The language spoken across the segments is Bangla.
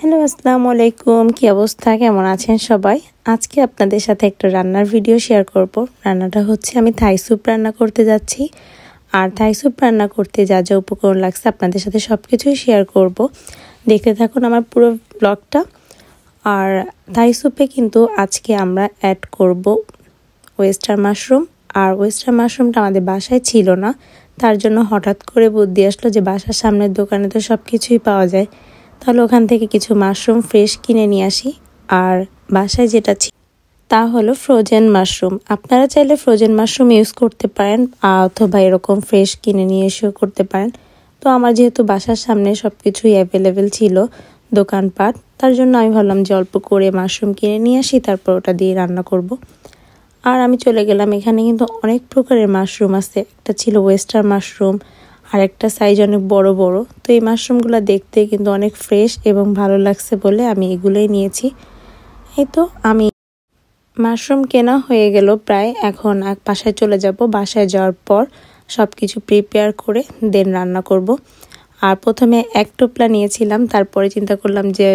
হ্যালো, আসসালামু আলাইকুম। কি অবস্থা, কেমন আছেন সবাই? আজকে আপনাদের সাথে একটা রান্নার ভিডিও শেয়ার করব। রান্নাটা হচ্ছে আমি থাই স্যুপ রান্না করতে যাচ্ছি। আর থাই স্যুপ রান্না করতে যা যা উপকরণ লাগছে আপনাদের সাথে সব কিছুই শেয়ার করব। দেখতে থাকুন আমার পুরো ব্লগটা। আর থাই স্যুপে কিন্তু আজকে আমরা অ্যাড করব ওয়েস্টার মাশরুম। আর ওয়েস্টার মাশরুমটা আমাদের বাসায় ছিল না, তার জন্য হঠাৎ করে বুদ্ধি আসলো যে বাসার সামনের দোকানে তো সব কিছুই পাওয়া যায়, তাহলে ওখান থেকে কিছু মাশরুম ফ্রেশ কিনে নিয়ে আসি। আর বাসায় যেটা ছিল তা হলো ফ্রোজেন মাশরুম। আপনারা চাইলে ফ্রোজেন মাশরুম ইউজ করতে পারেন অথবা এরকম ফ্রেশ কিনে নিয়ে এসেও করতে পারেন। তো আমার যেহেতু বাসার সামনে সব কিছুই অ্যাভেলেবেল ছিল দোকানপাট, তার জন্য আমি ভাবলাম যে অল্প করে মাশরুম কিনে নিয়ে আসি, তারপর ওটা দিয়ে রান্না করব। আর আমি চলে গেলাম, এখানে কিন্তু অনেক প্রকারের মাশরুম আছে। একটা ছিল ওয়েস্টার মাশরুম, আর একটা সাইজ অনেক বড় বড়। তো এই মাশরুমগুলো দেখতে কিন্তু অনেক ফ্রেশ এবং ভালো লাগছে বলে আমি এগুলোই নিয়েছি। এই তো আমি মাশরুম কেনা হয়ে গেল প্রায়। এখন বাসায় চলে যাব। বাসায় যাওয়ার পর সব কিছু প্রিপেয়ার করে দেন রান্না করব। আর প্রথমে এক টোপলা নিয়েছিলাম, তারপরে চিন্তা করলাম যে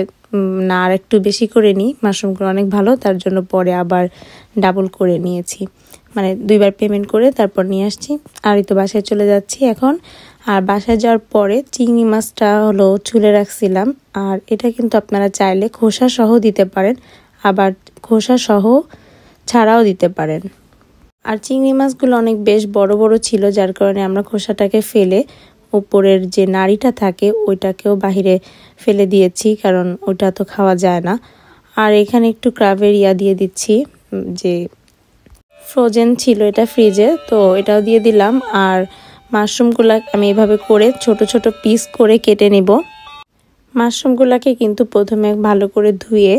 না, আর একটু বেশি করে নিই, মাশরুমগুলো অনেক ভালো, তার জন্য পরে আবার ডাবল করে নিয়েছি, মানে 2বার পেমেন্ট করে তারপর নিয়ে আসছি। আর এই তো বাসায় চলে যাচ্ছি এখন। আর বাসায় যাওয়ার পরে চিংড়ি মাছটা হলো ছুলে রাখছিলাম। আর এটা কিন্তু আপনারা চাইলে খোসা সহ দিতে পারেন, আবার খোসা সহ ছাড়াও দিতে পারেন। আর চিংড়ি মাছগুলো অনেক বেশ বড় বড় ছিল, যার কারণে আমরা খোসাটাকে ফেলে উপরের যে নাড়িটা থাকে ওইটাকেও বাহিরে ফেলে দিয়েছি, কারণ ওটা তো খাওয়া যায় না। আর এখানে একটু ক্রাবের দিয়ে দিচ্ছি, যে ফ্রোজেন ছিল এটা ফ্রিজে, তো এটাও দিয়ে দিলাম। আর মাশরুমগুলো আমি এভাবে করে ছোট ছোট পিস করে কেটে নিব। মাশরুমগুলোকে কিন্তু প্রথমে ভালো করে ধুয়ে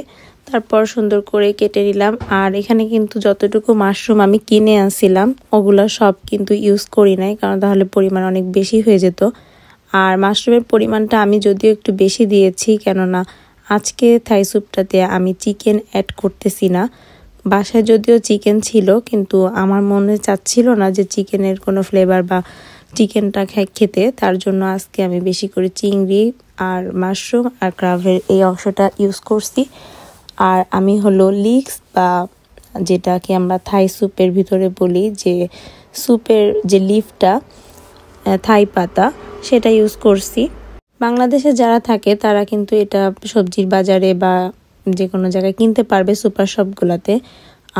তারপর সুন্দর করে কেটে নিলাম। আর এখানে কিন্তু যতটুকু মাশরুম আমি কিনে আনছিলাম ওগুলো সব কিন্তু ইউজ করি নাই, কারণ তাহলে পরিমাণ অনেক বেশি হয়ে যেত। আর মাশরুমের পরিমাণটা আমি যদিও একটু বেশি দিয়েছি, কেননা আজকে থাই স্যুপটাতে আমি চিকেন অ্যাড করতেছি না। বাসায় যদিও চিকেন ছিল, কিন্তু আমার মনে চাচ্ছিল না যে চিকেনের কোনো ফ্লেভার বা চিকেনটা খেতে, তার জন্য আজকে আমি বেশি করে চিংড়ি আর মাশরুম আর ক্রাবের এই অংশটা ইউজ করছি। আর আমি হলো লিক্স বা যেটাকে আমরা থাই স্যুপের ভিতরে বলি, যে স্যুপের যে লিফটা থাই পাতা, সেটা ইউজ করছি। বাংলাদেশে যারা থাকে তারা কিন্তু এটা সবজির বাজারে বা যে কোনো জায়গায় কিনতে পারবে, সুপার শপগুলোতে।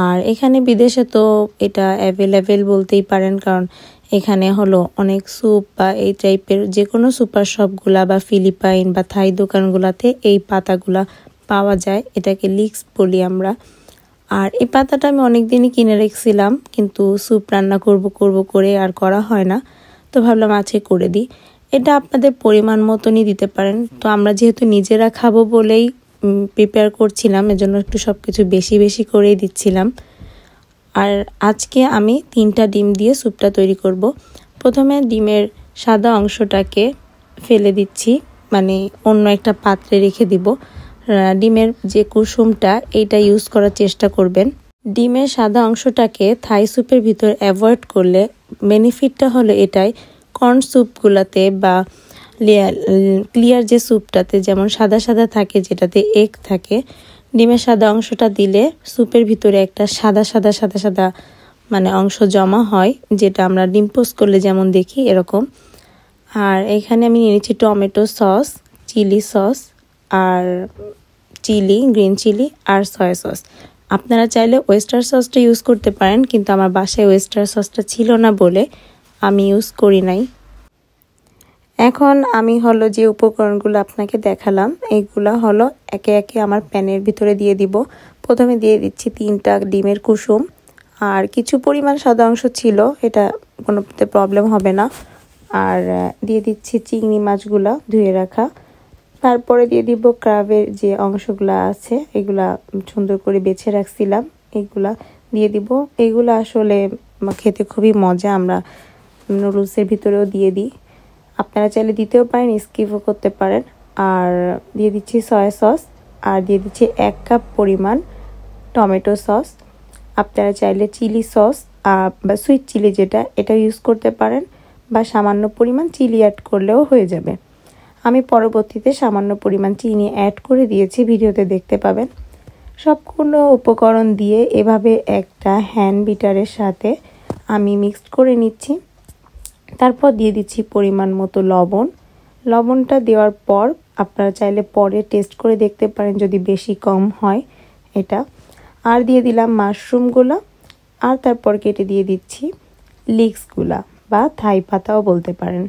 আর এখানে বিদেশে তো এটা অ্যাভেলেবেল বলতেই পারেন, কারণ এখানে হলো অনেক স্যুপ বা এই টাইপের যে কোনো সুপার শপগুলা বা ফিলিপাইন বা থাই দোকানগুলাতে এই পাতাগুলা পাওয়া যায়। এটাকে লিক্স বলি আমরা। আর এই পাতাটা আমি অনেকদিনই কিনে রেখেছিলাম, কিন্তু স্যুপ রান্না করব করে আর করা হয় না, তো ভাবলাম আজকে করে দিই। এটা আপনাদের পরিমাণ মতনই দিতে পারেন। তো আমরা যেহেতু নিজেরা খাবো বলেই প্রিপেয়ার করছিলাম, এজন্য একটু সব কিছু বেশি বেশি করেই দিচ্ছিলাম। আর আজকে আমি 3টা ডিম দিয়ে স্যুপটা তৈরি করব। প্রথমে ডিমের সাদা অংশটাকে ফেলে দিচ্ছি, মানে অন্য একটা পাত্রে রেখে দিব। ডিমের যে কুসুমটা এইটা ইউজ করার চেষ্টা করবেন। ডিমের সাদা অংশটাকে থাই স্যুপের ভিতর অ্যাভয়েড করলে বেনিফিটটা হলো এটাই, কর্ন স্যুপগুলোতে বা ক্লিয়ার যে স্যুপটাতে যেমন সাদা সাদা থাকে, যেটাতে এগ থাকে, ডিমের সাদা অংশটা দিলে স্যুপের ভিতরে একটা সাদা সাদা সাদা সাদা মানে অংশ জমা হয়, যেটা আমরা ডিম পোস্ট করলে যেমন দেখি এরকম। আর এখানে আমি নিয়ে নিচ্ছি টমেটো সস, চিলি সস, আর চিলি, গ্রিন চিলি আর সয়া সস। আপনারা চাইলে ওয়েস্টার সসটা ইউজ করতে পারেন, কিন্তু আমার বাসায় ওয়েস্টার সসটা ছিল না বলে আমি ইউজ করি নাই। এখন আমি হলো যে উপকরণগুলো আপনাকে দেখালাম, এইগুলো হলো একে একে আমার প্যানের ভিতরে দিয়ে দিব। প্রথমে দিয়ে দিচ্ছি 3টা ডিমের কুসুম, আর কিছু পরিমাণ সাদা অংশ ছিল, এটা কোনো প্রবলেম হবে না। আর দিয়ে দিচ্ছি চিংড়ি মাছগুলা ধুয়ে রাখা। তারপরে দিয়ে দিব ক্রাবের যে অংশগুলো আছে, এগুলা সুন্দর করে বেছে রাখছিলাম, এগুলা দিয়ে দিব। এগুলো আসলে খেতে খুবই মজা, আমরা নুডলসের ভিতরেও দিয়ে দিই। আপনারা চাইলে দিতেও পারেন, স্কিপও করতে পারেন। আর দিয়ে দিচ্ছি সয়া সস, আর দিয়ে দিচ্ছি 1 কাপ পরিমাণ টমেটো সস। আপনারা চাইলে চিলি সস বা সুইট চিলি যেটা, এটা ইউজ করতে পারেন, বা সামান্য পরিমাণ চিলি অ্যাড করলেও হয়ে যাবে। আমি পরবর্তীতে সামান্য পরিমাণ চিনি অ্যাড করে দিয়েছি, ভিডিওতে দেখতে পাবেন। সবগুলো উপকরণ দিয়ে এভাবে একটা হ্যান্ড বিটারের সাথে আমি মিক্সড করে নিচ্ছি। তারপর দিয়ে দিচ্ছি পরিমাণ মতো লবণ। লবণটা দেওয়ার পর আপনারা চাইলে পরে টেস্ট করে দেখতে পারেন যদি বেশি কম হয় এটা। আর দিয়ে দিলাম মাশরুমগুলো, আর তারপর কেটে দিয়ে দিচ্ছি লিক্সগুলা বা থাই পাতাও বলতে পারেন।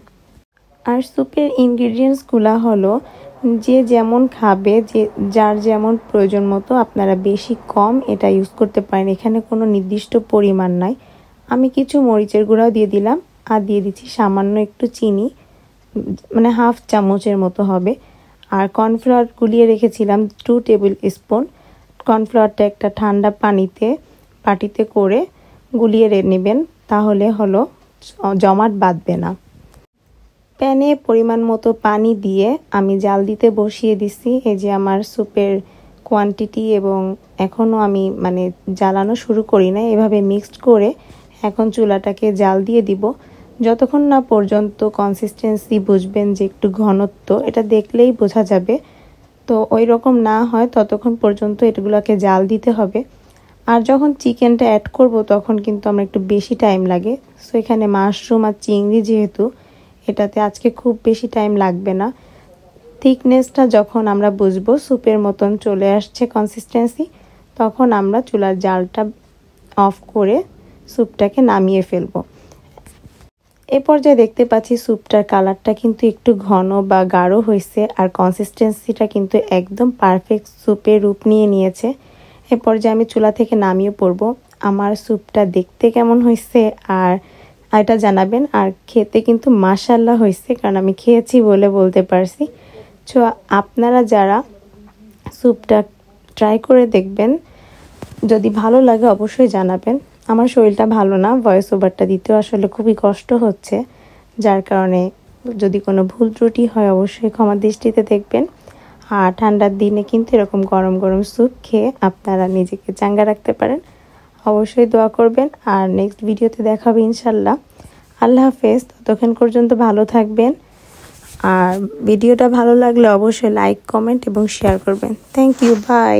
আর স্যুপের ইনগ্রিডিয়েন্টসগুলো হলো যে যেমন খাবে, যে যার যেমন প্রয়োজন মতো আপনারা বেশি কম এটা ইউজ করতে পারেন। এখানে কোনো নির্দিষ্ট পরিমাণ নাই। আমি কিছু মরিচের গুঁড়াও দিয়ে দিলাম আর দিয়ে দিচ্ছি সামান্য একটু চিনি, মানে হাফ চামচের মতো হবে। আর কর্নফ্লাওয়ার গুলিয়ে রেখেছিলাম 2 টেবিল স্পুন। কর্নফ্লাওয়ারটা একটা ঠান্ডা বাটিতে করে গুলিয়ে নেবেন, তাহলে হলো জমাট বাঁধবে না। প্যানে পরিমাণ মতো পানি দিয়ে আমি জাল দিতে বসিয়ে দিছি। এই যে আমার স্যুপের কোয়ান্টিটি, এবং এখনও আমি জ্বালানো শুরু করি না, এভাবে মিক্সড করে এখন চুলাটাকে জাল দিয়ে দিব যতক্ষণ না পর্যন্ত কনসিস্টেন্সি বুঝবেন যে একটু ঘনত্ব, এটা দেখলেই বোঝা যাবে। তো ওই রকম না হয় ততক্ষণ পর্যন্ত এগুলোকে জাল দিতে হবে। আর যখন চিকেনটা অ্যাড করব তখন কিন্তু আমরা একটু বেশি টাইম লাগে। সো এখানে মাশরুম আর চিংড়ি যেহেতু, এটাতে আজকে খুব বেশি টাইম লাগবে না। থিকনেসটা যখন আমরা বুঝবো স্যুপের মতন চলে আসছে কনসিস্টেন্সি, তখন আমরা চুলার জালটা অফ করে স্যুপটাকে নামিয়ে ফেলবো। এ পর্যায়ে দেখতে পাচ্ছি স্যুপটার কালারটা কিন্তু একটু ঘন বা গাঢ় হয়েছে, আর কনসিস্টেন্সিটা কিন্তু একদম পারফেক্ট স্যুপের রূপ নিয়ে নিয়েছে। এ পর্যায়ে আমি চুলা থেকে নামিয়ে পড়ব। আমার স্যুপটা দেখতে কেমন হয়েছে আর এটা জানাবেন। আর খেতে কিন্তু মাশাআল্লাহ হয়েছে, কারণ আমি খেয়েছি বলে বলতে পারছি। তো আপনারা যারা স্যুপটা ট্রাই করে দেখবেন, যদি ভালো লাগে অবশ্যই জানাবেন। আমার শরীরটা ভালো না, ভয়েস ওভারটা দিতেও আসলে খুবই কষ্ট হচ্ছে, যার কারণে যদি কোনো ভুল ত্রুটি হয় অবশ্যই ক্ষমা দৃষ্টিতে দেখবেন। আর ঠান্ডার দিনে কিন্তু এরকম গরম গরম স্যুপ খেয়ে আপনারা নিজেকে চাঙ্গা রাখতে পারেন। অবশ্যই দোয়া করবেন, আর নেক্সট ভিডিওতে দেখা হবে ইনশাল্লাহ। আল্লাহ হাফেজ, ততক্ষণ পর্যন্ত ভালো থাকবেন। আর ভিডিওটা ভালো লাগলে অবশ্যই লাইক, কমেন্ট এবং শেয়ার করবেন। Thank you, by.